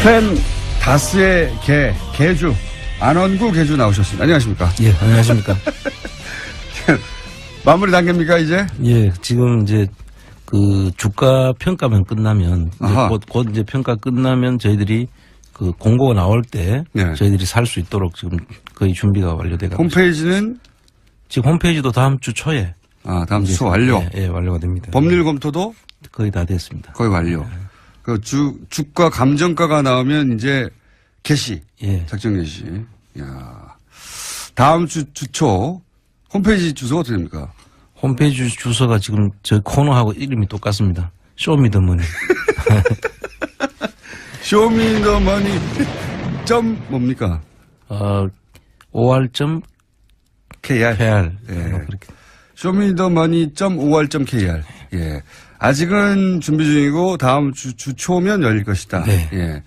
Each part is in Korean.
프렌 다스의 개주 안원구 개주 나오셨습니다. 안녕하십니까? 예, 안녕하십니까? 마무리 단계입니까 이제? 예, 지금 이제 그 주가 평가만 끝나면 이제 곧 이제 평가 끝나면 저희들이 그 공고가 나올 때 네. 저희들이 살 수 있도록 지금 거의 준비가 완료돼가고 홈페이지는 지금 홈페이지도 다음 주 초에 다음 주 초 완료. 예, 완료가 됩니다. 법률 검토도 거의 다 됐습니다. 거의 완료. 그 주가 감정가가 나오면 이제 개시. 예. 작전 개시. 야. 다음 주 초 홈페이지 주소가 어떻게 됩니까? 홈페이지 주소가 지금 저희 코너하고 이름이 똑같습니다. 쇼미더머니. 쇼미더머니 점 뭡니까? OR.KR. 예. 쇼미더머니.or.kr. 예. 아직은 준비 중이고 다음 주 초면 열릴 것이다. 네. 예.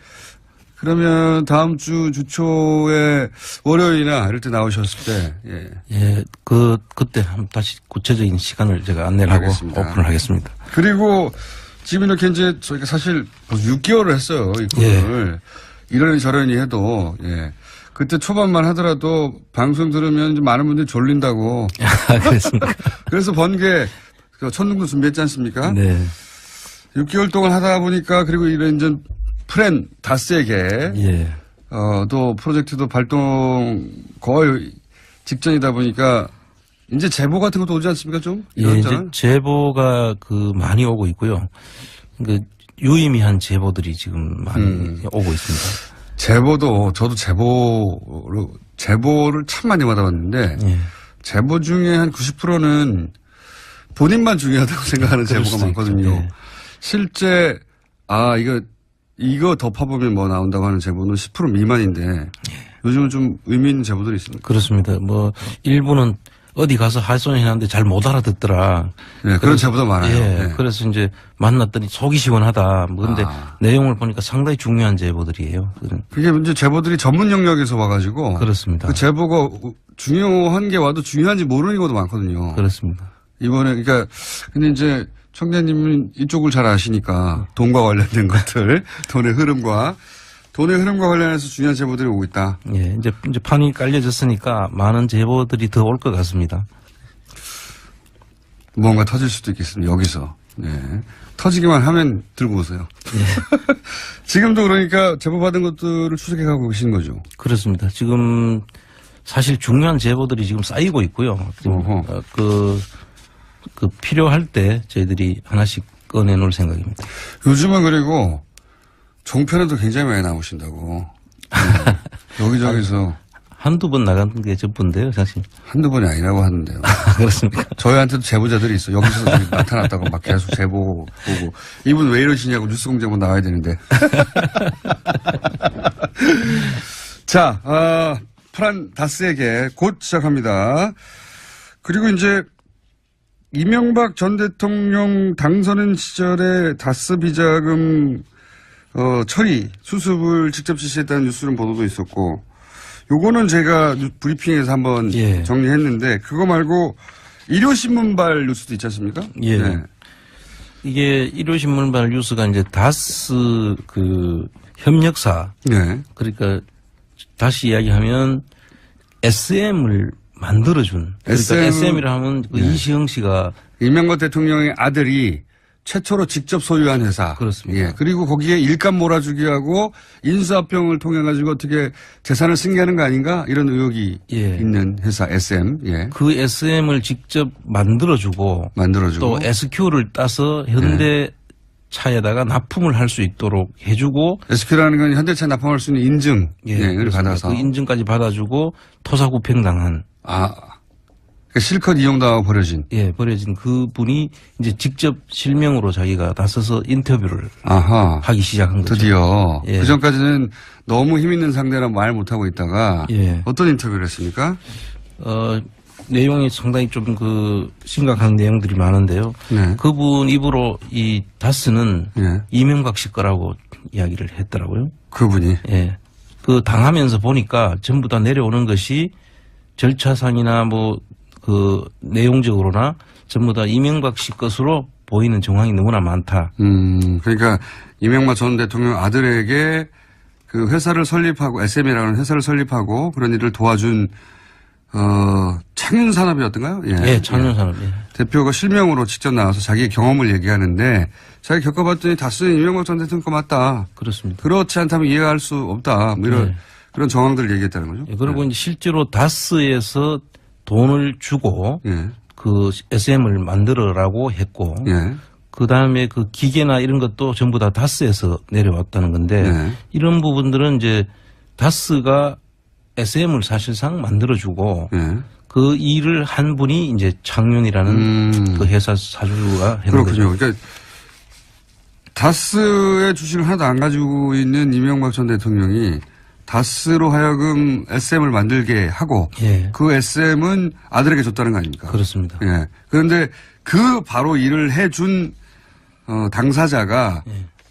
그러면 다음 주 초에 월요일이나 이럴 때 나오셨을 때, 예. 예, 그때 다시 구체적인 시간을 제가 안내를 하고 오픈을 하겠습니다. 그리고 지금 이렇게 이제 저희가 사실 벌써 6개월을 했어요. 이 코너를. 예. 이러니 저러니 해도, 예. 그때 초반만 하더라도 방송 들으면 좀 많은 분들이 졸린다고. 그렇습니까? 그래서 번개, 천둥도 준비했지 않습니까? 네. 6개월 동안 하다 보니까 그리고 이런 이제 프렌 다스에게 예. 또 프로젝트도 발동 거의 직전이다 보니까 이제 제보 같은 것도 오지 않습니까 좀? 예, 이제 제보가 많이 오고 있고요. 유의미한 제보들이 지금 많이 오고 있습니다. 제보도 저도 제보를 참 많이 받아봤는데 예. 제보 중에 한 90%는 본인만 중요하다고 생각하는 제보가 많거든요. 예. 실제 이거 덮어보면 뭐 나온다고 하는 제보는 10% 미만인데 요즘은 좀 의미 있는 제보들이 있습니다. 그렇습니다. 일부는 어디 가서 할소했는데 잘 못 알아듣더라. 네, 그런 제보도 많아요. 예. 네. 그래서 이제 만났더니 속이 시원하다. 근데 내용을 보니까 상당히 중요한 제보들이에요. 그게 이제 제보들이 전문 영역에서 와가지고. 그렇습니다. 그 제보가 중요한 게 와도 중요한지 모르는 경우도 많거든요. 그렇습니다. 이번에 근데 이제 청장님은 이쪽을 잘 아시니까 돈과 관련된 것들, 돈의 흐름과 관련해서 중요한 제보들이 오고 있다. 예, 이제 판이 깔려졌으니까 많은 제보들이 더 올 것 같습니다. 뭔가 터질 수도 있겠습니다. 여기서. 네. 터지기만 하면 들고 오세요. 예. 지금도 그러니까 제보 받은 것들을 추적해 가고 계신 거죠. 그렇습니다. 지금 사실 중요한 제보들이 지금 쌓이고 있고요. 필요할 때 저희들이 하나씩 꺼내놓을 생각입니다. 요즘은 그리고 종편에도 굉장히 많이 나오신다고. 여기저기서. 한두 번 나간 게 전부인데요, 사실. 한두 번이 아니라고 하는데요. 그렇습니까? 저희한테도 제보자들이 있어. 여기서 나타났다고 막 계속 제보 보고. 이분 왜 이러시냐고 뉴스공장 한번 나와야 되는데. 자, 프렌 다스에게 곧 시작합니다. 그리고 이제 이명박 전 대통령 당선인 시절에 다스 비자금 처리, 수습을 직접 지시했다는 뉴스는 보도도 있었고, 요거는 제가 브리핑에서 한번 예. 정리했는데, 그거 말고 일요신문발 뉴스도 있지 않습니까? 예. 네. 이게 일요신문발 뉴스가 이제 다스 협력사. 네. 그러니까 다시 이야기하면 SM을 만들어준. 그러니까 SM이라 하면 이시영 씨가. 이명박 대통령의 아들이 최초로 직접 소유한 회사. 그렇습니다. 예. 그리고 거기에 일감 몰아주기 하고 인수합병을 통해 가지고 어떻게 재산을 승계하는 거 아닌가 이런 의혹이 있는 회사 SM. 예. 그 SM을 직접 만들어주고 또 SQ를 따서 현대 차에다가 납품을 할 수 있도록 해주고 SQ라는 건 현대차 납품할 수 있는 인증을 받아서 그 인증까지 받아주고 토사구팽당한. 그러니까 실컷 이용당하고 버려진. 예, 버려진 그 분이 이제 직접 실명으로 자기가 나서서 인터뷰를 하기 시작한 거죠. 드디어. 그 전까지는 너무 힘 있는 상대라 말 못하고 있다가 어떤 인터뷰를 했습니까? 내용이 상당히 좀 심각한 내용들이 많은데요. 네. 그분 입으로 이 다스는 이명박 씨 거라고 이야기를 했더라고요. 그분이? 예. 당하면서 보니까 전부 다 내려오는 것이 절차상이나 내용적으로나 전부 다 이명박 씨 것으로 보이는 정황이 너무나 많다. 그러니까 이명박 전 대통령 아들에게 그 회사를 설립하고 SM이라는 회사를 설립하고 그런 일을 도와준 창윤산업이었던가요? 예, 창윤산업. 예. 대표가 실명으로 직접 나와서 자기의 경험을 얘기하는데 자기 겪어봤더니 다스는 이명박 전 대통령 거 맞다. 그렇습니다. 그렇지 않다면 이해할 수 없다. 뭐 이런 그런 정황들을 얘기했다는 거죠. 예, 그리고 이제 실제로 다스에서 돈을 주고 그 SM을 만들어라고 했고 그 다음에 그 기계나 이런 것도 전부 다 다스에서 내려왔다는 건데 이런 부분들은 이제 다스가 SM을 사실상 만들어주고 그 일을 한 분이 이제 창윤이라는 그 회사 사주가 했는 그렇군요. 거죠. 그러니까 다스의 주식을 하나도 안 가지고 있는 이명박 전 대통령이 다스로 하여금 SM을 만들게 하고 그 SM은 아들에게 줬다는 거 아닙니까? 그렇습니다. 예. 그런데 그 바로 일을 해준 당사자가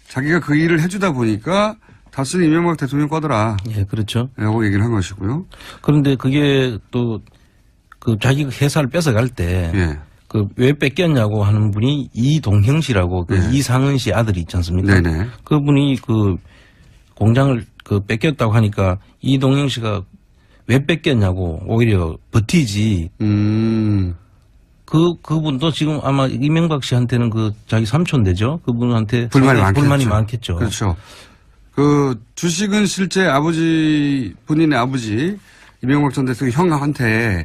자기가 그 일을 해주다 보니까 다스는 이명박 대통령 거더라. 예, 그렇죠. 라고 얘기를 한 것이고요. 그런데 그게 또 그 자기 회사를 뺏어갈 때 그 왜 뺏겼냐고 하는 분이 이동형 씨라고 그 이상은 씨 아들이 있지 않습니까? 네네. 그분이 그 공장을 그 뺏겼다고 하니까 이동형 씨가 왜 뺏겼냐고 오히려 버티지. 그분도 지금 아마 이명박 씨한테는 그 자기 삼촌 되죠? 그분한테 불만이 많겠죠. 그렇죠. 그 주식은 실제 본인의 아버지 이명박 전 대통령 형한테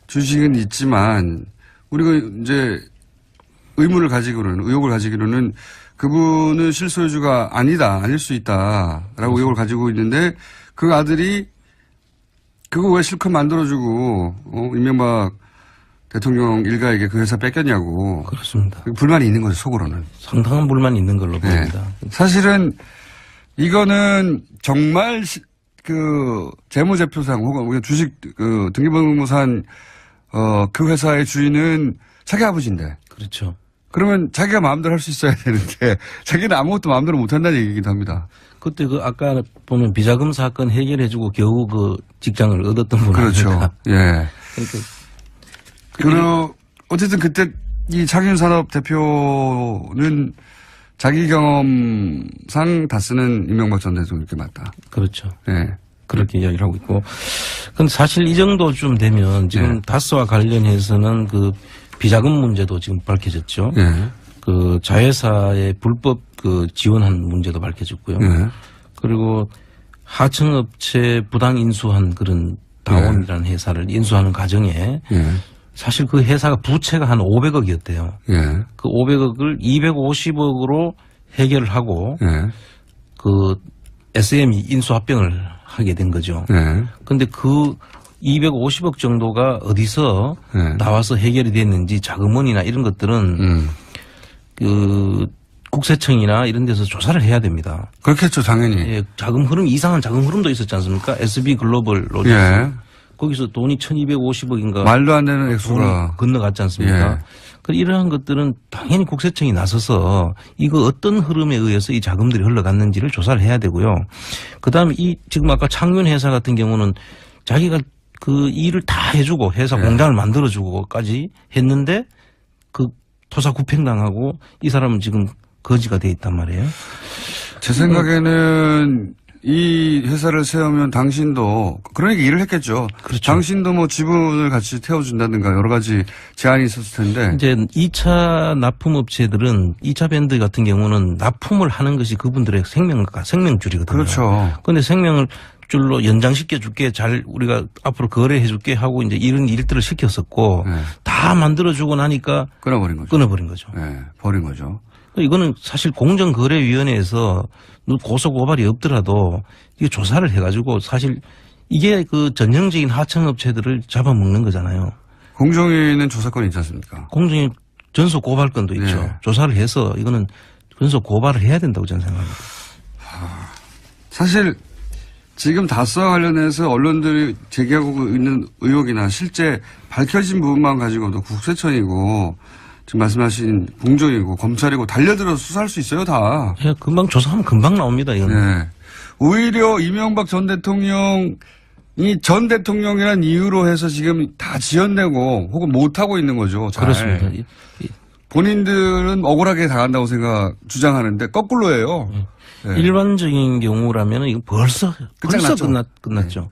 주식은 있지만 우리가 이제 의혹을 가지기로는 그분은 실소유주가 아닐 수 있다라고 의혹을 가지고 있는데 그 아들이 그거 왜 실컷 만들어주고 이명박 대통령 일가에게 그 회사 뺏겼냐고. 그렇습니다. 불만이 있는 거죠, 속으로는. 상당한 불만이 있는 걸로 보입니다. 사실은 이거는 정말 그 재무제표상 혹은 주식 그 등기부등본상 그 회사의 주인은 자기 아버지인데. 그렇죠. 그러면 자기가 마음대로 할 수 있어야 되는데 자기는 아무것도 마음대로 못 한다는 얘기기도 합니다. 그때 그 아까 보면 비자금 사건 해결해주고 겨우 그 직장을 얻었던 분 그렇죠. 아닙니까? 예. 그러니까 어쨌든 그때 이 창윤산업 대표는 자기 경험상 다스는 이명박 전 대통령 이렇게 맞다. 그렇죠. 예. 그렇게 이야기를 하고 있고. 근데 사실 이 정도쯤 되면 지금 다스와 관련해서는 그 비자금 문제도 지금 밝혀졌죠. 그 자회사의 불법 그 지원한 문제도 밝혀졌고요. 그리고 하청업체 부당 인수한 그런 다원이라는 회사를 인수하는 과정에 사실 그 회사가 부채가 한 500억이었대요. 그 500억을 250억으로 해결을 하고 그 SM이 인수합병을 하게 된 거죠. 그런데 그 250억 정도가 어디서 나와서 해결이 됐는지 자금원이나 이런 것들은 그 국세청이나 이런 데서 조사를 해야 됩니다. 그렇겠죠, 당연히. 예, 자금 흐름, 이상한 자금 흐름도 있었지 않습니까? SB 글로벌 로지스. 거기서 돈이 1250억인가. 말도 안 되는 액수가. 건너갔지 않습니까? 이러한 것들은 당연히 국세청이 나서서 이거 어떤 흐름에 의해서 이 자금들이 흘러갔는지를 조사를 해야 되고요. 그 다음에 지금 아까 창윤 회사 같은 경우는 자기가 그 일을 다 해주고 회사 공장을 만들어주고까지 했는데 그 토사 구팽당하고 이 사람은 지금 거지가 돼 있단 말이에요. 제 생각에는 이 회사를 세우면 당신도 그러니까 일을 했겠죠. 그렇죠. 당신도 뭐 지분을 같이 태워준다든가 여러 가지 제안이 있었을 텐데. 이제 2차 납품업체들은 2차 밴드 같은 경우는 납품을 하는 것이 그분들의 생명줄이거든요. 그렇죠. 그런데 생명을 줄로 연장시켜 줄게 잘 우리가 앞으로 거래해 줄게 하고 이제 이런 일들을 시켰었고 다 만들어 주고 나니까 끊어버린 거죠. 네, 버린 거죠. 이거는 사실 공정거래위원회에서 고소 고발이 없더라도 이게 조사를 해가지고 사실 이게 그 전형적인 하청업체들을 잡아먹는 거잖아요. 공정위는 조사권이 있지 않습니까? 공정위 전속 고발권도 있죠. 조사를 해서 이거는 전속 고발을 해야 된다고 저는 생각합니다. 사실 지금 다스와 관련해서 언론들이 제기하고 있는 의혹이나 실제 밝혀진 부분만 가지고도 국세청이고 지금 말씀하신 공정이고 검찰이고 달려들어서 수사할 수 있어요, 다. 예, 금방 조사하면 금방 나옵니다, 이거는. 네. 오히려 이명박 전 대통령이 전 대통령이라는 이유로 해서 지금 다 지연되고 혹은 못하고 있는 거죠. 잘. 그렇습니다. 본인들은 억울하게 당한다고 주장하는데 거꾸로예요. 네. 일반적인 경우라면 이거 벌써 끝났죠.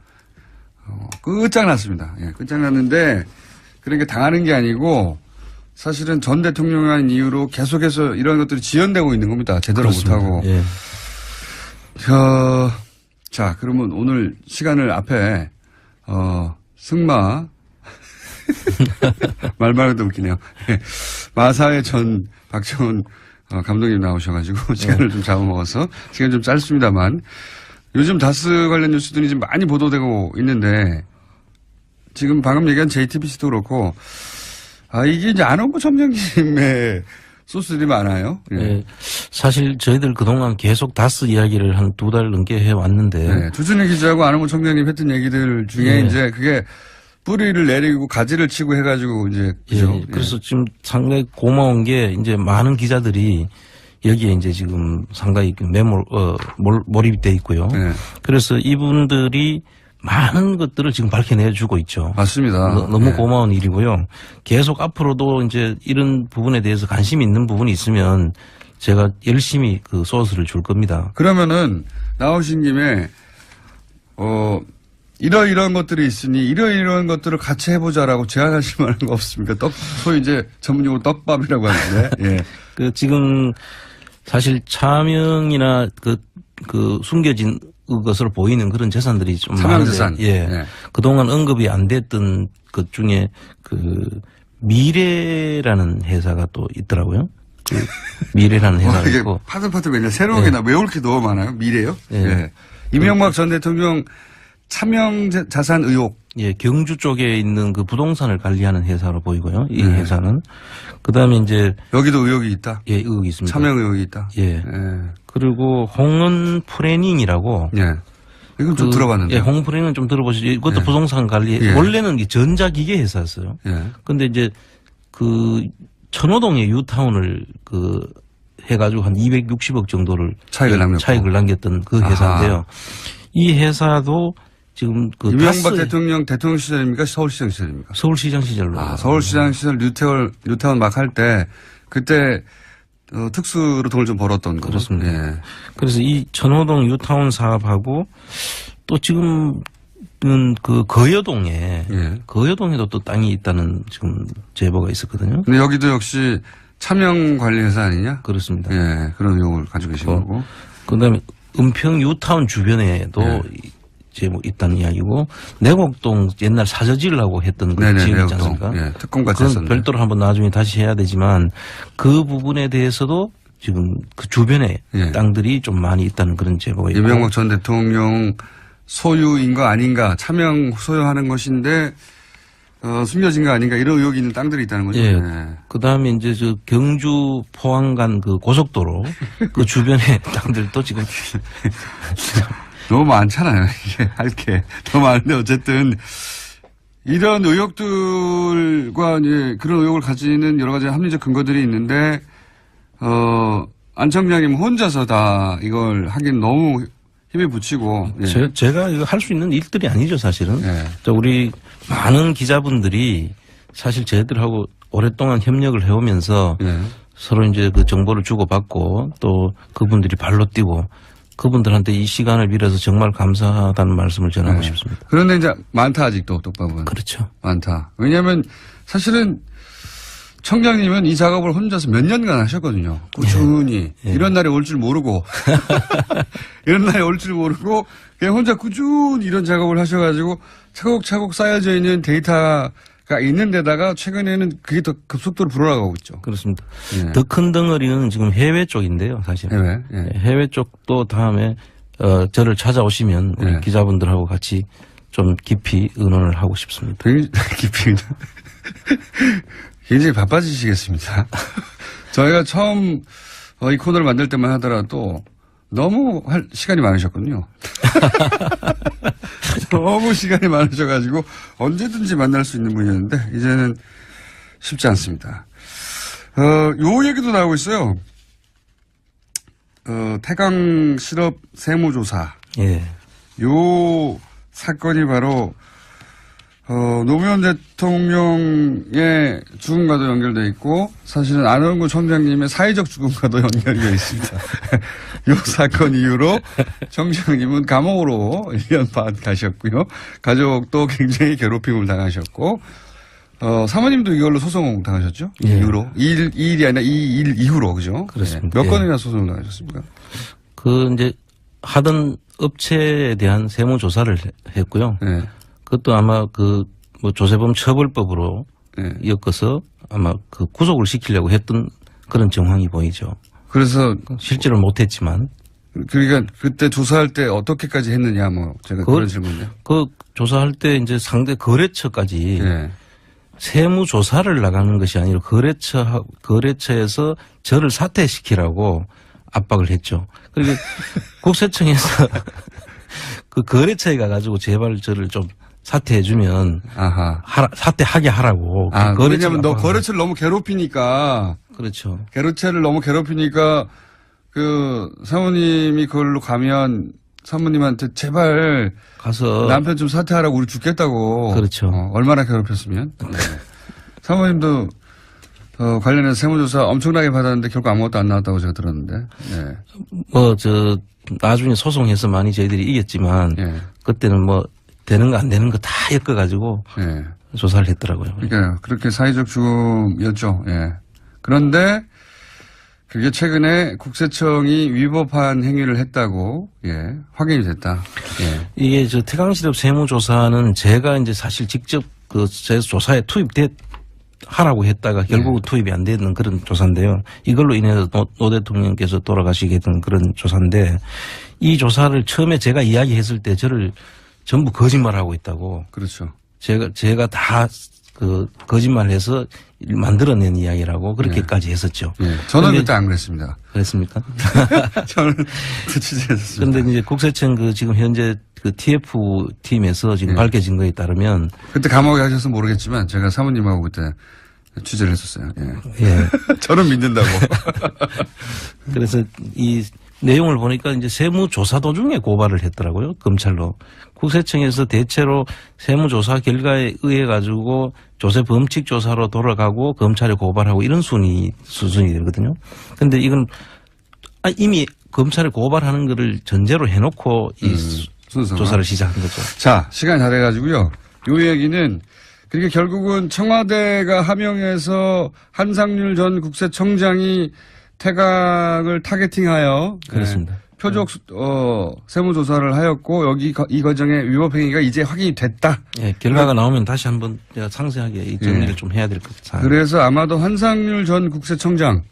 끝장났습니다. 예, 끝장났는데 그러니까 당하는 게 아니고 사실은 전 대통령이라는 이유로 계속해서 이런 것들이 지연되고 있는 겁니다. 제대로 그렇습니다. 못하고. 예. 자, 그러면 오늘 시간을 앞에, 승마. 말만 해도 웃기네요. 예. 마사의 전 박정훈 감독님 나오셔가지고 시간을 좀 잡아먹어서 시간이 좀 짧습니다만 요즘 다스 관련 뉴스들이 지금 많이 보도되고 있는데 지금 방금 얘기한 JTBC도 그렇고 이게 이제 안원구 점장님의 소스들이 많아요. 예. 네. 사실 저희들 그동안 계속 다스 이야기를 한 2달 넘게 해왔는데. 네. 주준희 기자하고 안원구 총장님 했던 얘기들 중에 이제 그게 뿌리를 내리고 가지를 치고 해가지고 이제. 그죠? 예. 그래서 지금 상당히 고마운 게 이제 많은 기자들이 여기에 이제 지금 상당히 몰입이 돼 있고요. 네. 그래서 이분들이 많은 것들을 지금 밝혀내주고 있죠. 맞습니다. 너무 고마운 일이고요. 계속 앞으로도 이제 이런 부분에 대해서 관심이 있는 부분이 있으면 제가 열심히 그 소스를 줄 겁니다. 그러면은 나오신 김에 이런 것들이 있으니 이런 것들을 같이 해보자라고 제안하실 만한 거 없습니까? 소위 이제 전문용어로 떡밥이라고 하는데. 예. 그 지금 사실 차명이나 그 숨겨진 것으로 보이는 그런 재산들이 좀 많은데, 재산. 예. 그동안 언급이 안 됐던 것 중에 미래라는 회사가 또 있더라고요. 미래라는 회사가 이게 있고. 파트파트 맨날 새로운 게 외울 게 너무 많아요. 미래요? 예. 이명박 전 대통령 차명 자산 의혹. 예, 경주 쪽에 있는 그 부동산을 관리하는 회사로 보이고요. 이 회사는. 그 다음에 이제. 여기도 의혹이 있다? 예, 의혹이 있습니다. 차명 의혹이 있다? 예. 그리고 홍은 프레닝이라고. 예. 이건 좀 들어봤는데. 예, 홍은 프레닝은 좀 들어보시죠. 이것도 부동산 관리. 원래는 전자기계 회사였어요. 근데 이제 천호동에 유타운을 해가지고 한 260억 정도를 차익을 남겼던 그 회사인데요. 이 회사도 지금 이명박 대통령 시절입니까? 서울시장 시절입니까? 서울시장 시절로. 서울시장 시절 뉴타운 막 할 때 그때 특수로 돈을 좀 벌었던 거. 그렇습니다. 예. 그래서 이 천호동 유타운 사업하고 또 지금 거여동에도 또 땅이 있다는 지금 제보가 있었거든요. 근데 여기도 역시 차명 관리회사 아니냐? 그렇습니다. 예, 그런 내용을 가지고 계신 거고. 그다음에 은평 유타운 주변에도 이제 있다는 이야기고 내곡동 옛날 사저지라고 했던 그 지역 있지 않습니까? 예, 특공같이 그건 했었는데. 별도로 한번 나중에 다시 해야 되지만 그 부분에 대해서도 지금 그 주변에 땅들이 좀 많이 있다는 그런 제보가 있고. 이명박 전 대통령 소유인 거 아닌가, 차명 소유하는 것인데 숨겨진 거 아닌가 이런 의혹이 있는 땅들이 있다는 거죠. 예. 그 다음에 이제 경주 포항 간 그 고속도로 그 주변의 땅들도 지금 너무 많잖아요. 이게 할 게 너무 많은데 어쨌든 이런 의혹들과 이제 그런 의혹을 가지는 여러 가지 합리적 근거들이 있는데 안 청장님 혼자서 다 이걸 하긴 너무 힘에 붙이고. 제가 이거 할 수 있는 일들이 아니죠, 사실은. 우리 많은 기자분들이 사실 저희들하고 오랫동안 협력을 해오면서 서로 이제 그 정보를 주고받고 또 그분들이 발로 뛰고 그분들한테 이 시간을 빌어서 정말 감사하다는 말씀을 전하고 싶습니다. 그런데 이제 많다 아직도 떡밥은. 그렇죠. 많다. 왜냐하면 사실은 청장님은 이 작업을 혼자서 몇 년간 하셨거든요. 꾸준히. 이런 날이 올 줄 모르고. 이런 날이 올 줄 모르고 그냥 혼자 꾸준히 이런 작업을 하셔가지고 차곡차곡 쌓여져 있는 데이터가 있는 데다가 최근에는 그게 더 급속도로 불어나가고 있죠. 그렇습니다. 더 큰 덩어리는 지금 해외 쪽인데요, 사실. 해외 쪽도 다음에 저를 찾아오시면 우리 기자분들하고 같이 좀 깊이 의논을 하고 싶습니다. 깊이 굉장히 바빠지시겠습니다. 저희가 처음 이 코너를 만들 때만 하더라도 너무 할 시간이 많으셨거든요. 너무 시간이 많으셔가지고 언제든지 만날 수 있는 분이었는데 이제는 쉽지 않습니다. 요 얘기도 나오고 있어요. 태강 실업 세무조사. 요 사건이 바로 노무현 대통령의 죽음과도 연결돼 있고 사실은 안원구 청장님의 사회적 죽음과도 연결되어 있습니다. 이 사건 이후로 청장님은 감옥으로 1년 반 가셨고요. 가족도 굉장히 괴롭힘을 당하셨고 사모님도 이걸로 소송 당하셨죠? 예. 이후로. 이 일이 아니라 이 일 이후로, 그죠? 그렇습니다. 몇 건이나 소송을 당하셨습니까? 이제 하던 업체에 대한 세무조사를 했고요. 네. 그것도 아마 조세범 처벌법으로 네. 엮어서 아마 구속을 시키려고 했던 그런 정황이 보이죠. 그래서 실제로 못했지만. 그러니까 그때 조사할 때 어떻게까지 했느냐, 제가 그런 질문이요. 조사할 때 이제 상대 거래처까지 네. 세무조사를 나가는 것이 아니라 거래처에서 저를 사퇴시키라고 압박을 했죠. 그리고 국세청에서 그 거래처에 가가지고 제발 저를 좀 사퇴해주면 사퇴하게 하라고. 왜냐면 너 거래처를 너무 괴롭히니까. 그렇죠. 거래처를 너무 괴롭히니까 사모님이 그걸로 가면 사모님한테 제발 가서 남편 좀 사퇴하라고 우리 죽겠다고. 그렇죠. 얼마나 괴롭혔으면. 네. 사모님도 관련해서 세무조사 엄청나게 받았는데 결국 아무것도 안 나왔다고 제가 들었는데. 네. 나중에 소송해서 많이 저희들이 이겼지만 네. 그때는 되는 거 안 되는 거 다 엮어가지고 네. 조사를 했더라고요. 그러니까 그렇게 사회적 죽음이었죠. 예. 그런데 그게 최근에 국세청이 위법한 행위를 했다고 확인이 됐다. 예. 이게 태강시럽 세무조사는 제가 이제 사실 직접 제 조사에 하라고 했다가 결국은 투입이 안 되는 그런 조사인데요. 이걸로 인해서 노 대통령께서 돌아가시게 된 그런 조사인데 이 조사를 처음에 제가 이야기했을 때 저를 전부 거짓말하고 있다고. 그렇죠. 제가 다 거짓말해서 만들어낸 이야기라고 그렇게까지 했었죠. 예. 저는 그때 안 그랬습니다. 그랬습니까? 저는 취재했습니다. 그런데 이제 국세청 지금 현재 TF 팀에서 지금 밝혀진 거에 따르면 그때 감옥에 가셔서 모르겠지만 제가 사모님하고 그때 취재를 했었어요. 예. 예. 저는 믿는다고. 그래서 이 내용을 보니까 이제 세무조사 도중에 고발을 했더라고요. 검찰로. 국세청에서 대체로 세무조사 결과에 의해 가지고 조세 범칙 조사로 돌아가고 검찰에 고발하고 이런 수준이 되거든요. 근데 이건 이미 검찰에 고발하는 거를 전제로 해놓고 이 조사를 시작한 거죠. 자, 시간이 다 돼가지고요. 요 얘기는 그러니까 결국은 청와대가 하명해서 한상률 전 국세청장이 태강을 타겟팅하여 그렇습니다. 표적 세무조사를 하였고 여기 이 과정의 위법행위가 이제 확인이 됐다. 예, 결과가 나오면 다시 한번 제가 상세하게 이 정리를 좀 해야 될 것 같아요. 그래서 아마도 한상률 전 국세청장,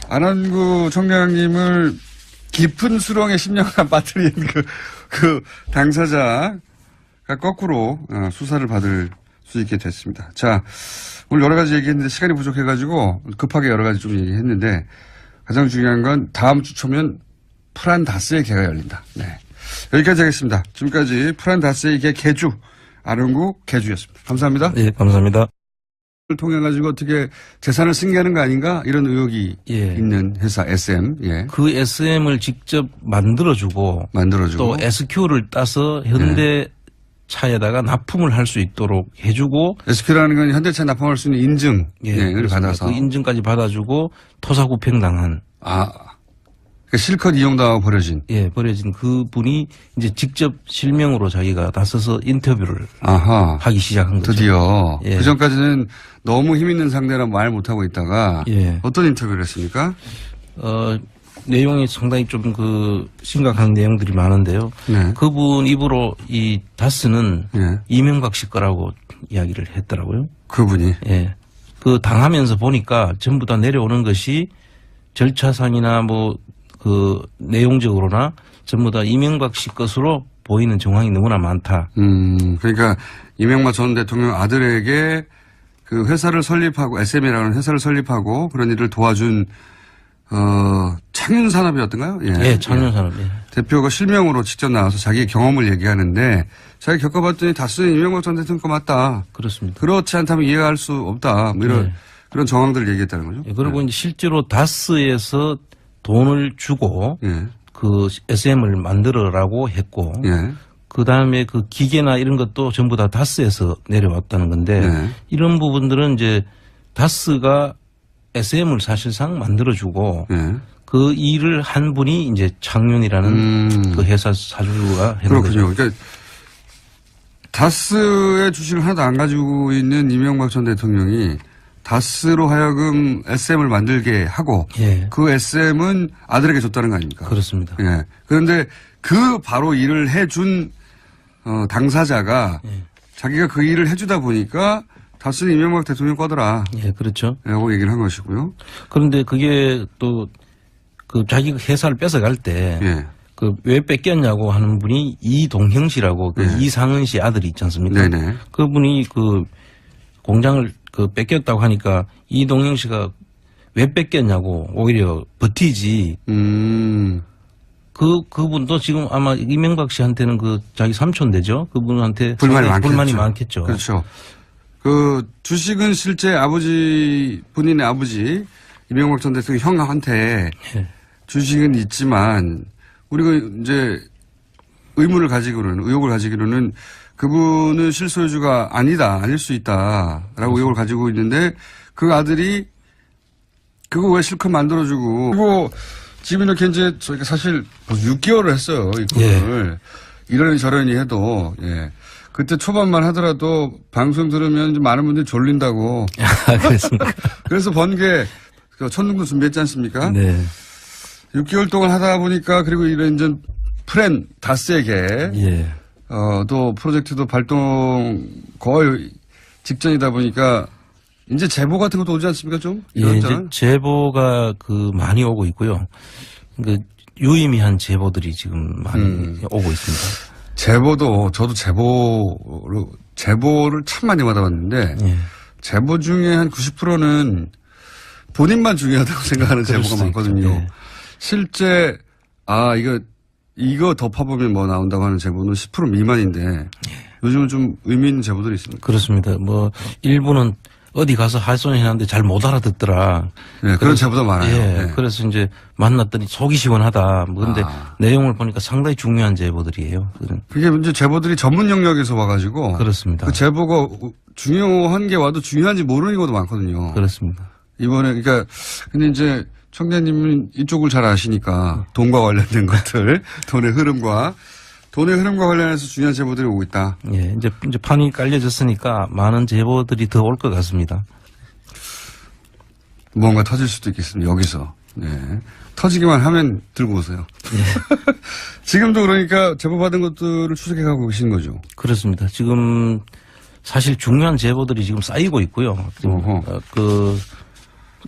안원구 청장님을 깊은 수렁에 10년간 빠뜨린 그 당사자가 거꾸로 수사를 받을 수 있게 됐습니다. 자, 오늘 여러 가지 얘기했는데 시간이 부족해가지고 급하게 여러 가지 좀 얘기했는데 가장 중요한 건 다음 주 초면 프란다스의 개가 열린다. 네. 여기까지 하겠습니다. 지금까지 프란다스의 개 개주, 안원구 개주였습니다. 감사합니다. 네, 감사합니다. 통해 가지고 어떻게 재산을 승계하는 거 아닌가 이런 의혹이 있는 회사 SM. 예. 그 SM을 직접 만들어주고 또 SQ를 따서 현대 차에다가 납품을 할 수 있도록 해주고 SQ라는 건 현대차 납품할 수 있는 인증을 받아서 그 인증까지 받아주고 토사구팽당한 그러니까 실컷 이용당하고 버려진 버려진 그 분이 이제 직접 실명으로 자기가 나서서 인터뷰를 하기 시작한 거죠. 드디어 그 전까지는 너무 힘 있는 상대라 말 못하고 있다가 어떤 인터뷰를 했습니까? 내용이 상당히 좀 심각한 내용들이 많은데요. 그분 입으로 이 다스는 이명박 씨 거라고 이야기를 했더라고요. 그분이? 당하면서 보니까 전부 다 내려오는 것이 절차상이나 내용적으로나 전부 다 이명박 씨 것으로 보이는 정황이 너무나 많다. 그러니까 이명박 전 대통령 아들에게 그 회사를 설립하고 SM이라는 회사를 설립하고 그런 일을 도와준 창윤산업이었던가요? 창윤산업. 대표가 실명으로 직접 나와서 자기의 경험을 얘기하는데 자기 겪어봤더니 다스는 이명박 전 대통령 거 맞다. 그렇습니다. 그렇지 않다면 이해할 수 없다. 그런 정황들을 얘기했다는 거죠. 그리고 이제 실제로 다스에서 돈을 주고 그 SM을 만들어라고 했고 그 다음에 그 기계나 이런 것도 전부 다 다스에서 내려왔다는 건데 네. 이런 부분들은 이제 다스가 SM을 사실상 만들어주고 네. 그 일을 한 분이 이제 창윤이라는 그 회사 사주가 했는 거죠. 그렇군요. 그러니까 다스의 주식을 하나도 안 가지고 있는 이명박 전 대통령이 다스로 하여금 SM을 만들게 하고 예. 그 SM은 아들에게 줬다는 거 아닙니까? 그렇습니다. 예. 그런데 그 바로 일을 해준 당사자가 예. 자기가 그 일을 해주다 보니까 다스는 이명박 대통령 거더라. 예, 그렇죠. 라고 얘기를 한 것이고요. 그런데 그게 또 그 자기가 회사를 뺏어갈 때 예. 그 왜 뺏겼냐고 하는 분이 이동형 씨라고 그 네. 이상은 씨 아들이 있지 않습니까? 네네. 그분이 그 공장을 그 뺏겼다고 하니까 이동형 씨가 왜 뺏겼냐고 오히려 버티지. 그분도 지금 아마 이명박 씨한테는 그 자기 삼촌 되죠? 그분한테 불만이 많겠죠. 그렇죠. 그 주식은 실제 본인의 아버지 이명박 전 대통령 형한테 예. 주식은 있지만 우리가 이제 의혹을 가지기로는 그분은 실소유주가 아닐 수 있다라고 의혹을 가지고 있는데 그 아들이 그거 왜 실컷 만들어주고 그리고 지금 이렇게 이제 저희가 사실 벌써 6개월을 했어요. 이거를. 이러니 저러니 해도 예. 그때 초반만 하더라도 방송 들으면 좀 많은 분들이 졸린다고. 그렇습니까? 그래서 번 게 천둥도 준비했지 않습니까? 네. 6개월 동안 하다 보니까 그리고 이런 이제 프렌 다스에게 예. 또 프로젝트도 발동 거의 직전이다 보니까 이제 제보 같은 것도 오지 않습니까 좀? 예, 이제 제보가 그 많이 오고 있고요. 그 유의미한 제보들이 지금 많이 오고 있습니다. 제보도 저도 제보를 참 많이 받아봤는데 예. 제보 중에 한 90%는 본인만 중요하다고 생각하는 제보가 많거든요. 예. 실제 이거 덮어보면 뭐 나온다고 하는 제보는 10% 미만인데 요즘은 좀 의미 있는 제보들이 있습니다. 그렇습니다. 뭐 일부는 어디 가서 할소해놨는데 잘 못 알아듣더라. 네, 그런 제보도 많아요. 예. 네. 그래서 이제 만났더니 속이 시원하다. 뭐 근데 내용을 보니까 상당히 중요한 제보들이에요. 그게 이제 제보들이 전문 영역에서 와가지고 그렇습니다. 그 제보가 중요한 게 와도 중요한지 모르는 경우도 많거든요. 그렇습니다. 이번에 그러니까 근데 이제 청장님은 이쪽을 잘 아시니까 돈과 관련된 것들, 돈의 흐름과 관련해서 중요한 제보들이 오고 있다. 예, 이제 판이 깔려졌으니까 많은 제보들이 더 올 것 같습니다. 뭔가 터질 수도 있겠습니다. 여기서. 네. 터지기만 하면 들고 오세요. 예. 지금도 그러니까 제보 받은 것들을 추적해 가고 계신 거죠. 그렇습니다. 지금 사실 중요한 제보들이 지금 쌓이고 있고요.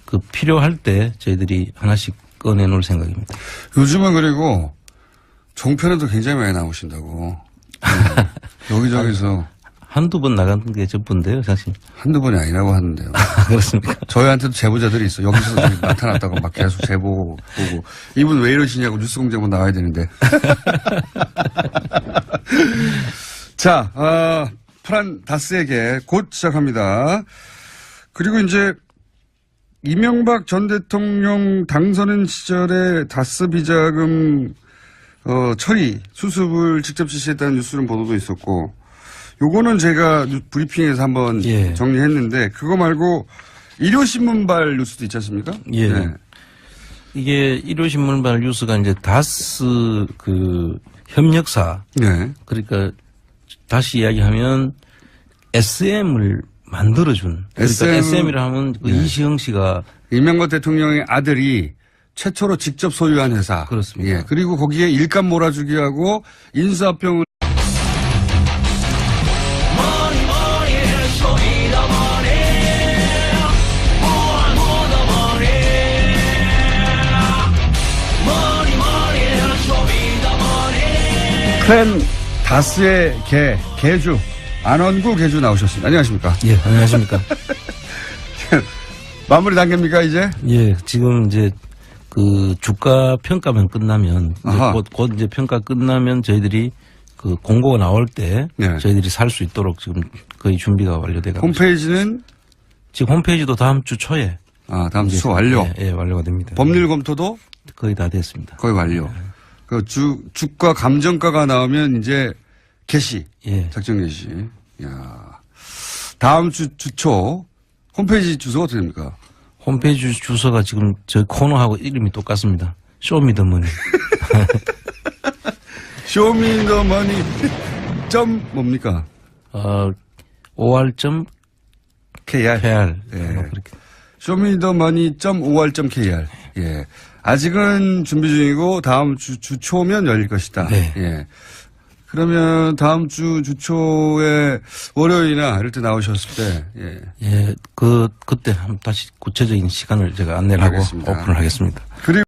그 필요할 때 저희들이 하나씩 꺼내놓을 생각입니다. 요즘은 그리고 종편에도 굉장히 많이 나오신다고. 여기저기서. 한두 번 나간 게 전부인데요, 사실. 한두 번이 아니라고 하는데요. 그렇습니까? 저희한테도 제보자들이 있어. 여기서 저기 나타났다고 막 계속 제보 보고. 이분 왜 이러시냐고 뉴스공장 나와야 되는데. 자, 프란 다스에게 곧 시작합니다. 그리고 이제 이명박 전 대통령 당선인 시절에 다스 비자금 처리, 수습을 직접 지시했다는 뉴스는 보도도 있었고, 요거는 제가 브리핑에서 한번 예. 정리했는데, 그거 말고 일요신문발 뉴스도 있지 않습니까? 예. 네. 이게 일요신문발 뉴스가 이제 다스 그 협력사. 네. 그러니까 다시 이야기하면 SM을 만들어준. 그러니까 SM이라 하면 그 이시영 씨가 이명박 대통령의 아들이 최초로 직접 소유한 회사. 그렇습니다. 예. 그리고 거기에 일감 몰아주기 하고 인수합병을 프렌 다스의 개주 안원구 개주 나오셨습니다. 안녕하십니까? 예, 안녕하십니까? 마무리 단계입니까 이제? 예, 지금 이제 그 주가 평가만 끝나면 이제 곧 이제 평가 끝나면 저희들이 그 공고가 나올 때 네. 저희들이 살 수 있도록 지금 거의 준비가 완료돼 가고 홈페이지는 지금 홈페이지도 다음 주 초에 다음 주 초 완료. 예, 완료가 됩니다. 법률 검토도 거의 다 됐습니다. 거의 완료. 그 주가 감정가가 나오면 이제 게시. 예. 작정 게시. 야. 다음 주 주초 홈페이지 주소가 어떻게 됩니까? 홈페이지 주소가 지금 저 코너하고 이름이 똑같습니다. 쇼미더머니. 쇼미더머니 점 뭡니까? OR.KR. KR. 예. 그렇게. 쇼미더머니.or.kr. 예. 아직은 준비 중이고 다음 주 주초면 열릴 것이다. 네. 예. 그러면 다음 주 주초에 월요일이나 이럴 때 나오셨을 때, 예. 예, 그때 한번 다시 구체적인 시간을 제가 안내를 하고 알겠습니다. 오픈을 하겠습니다. 그리고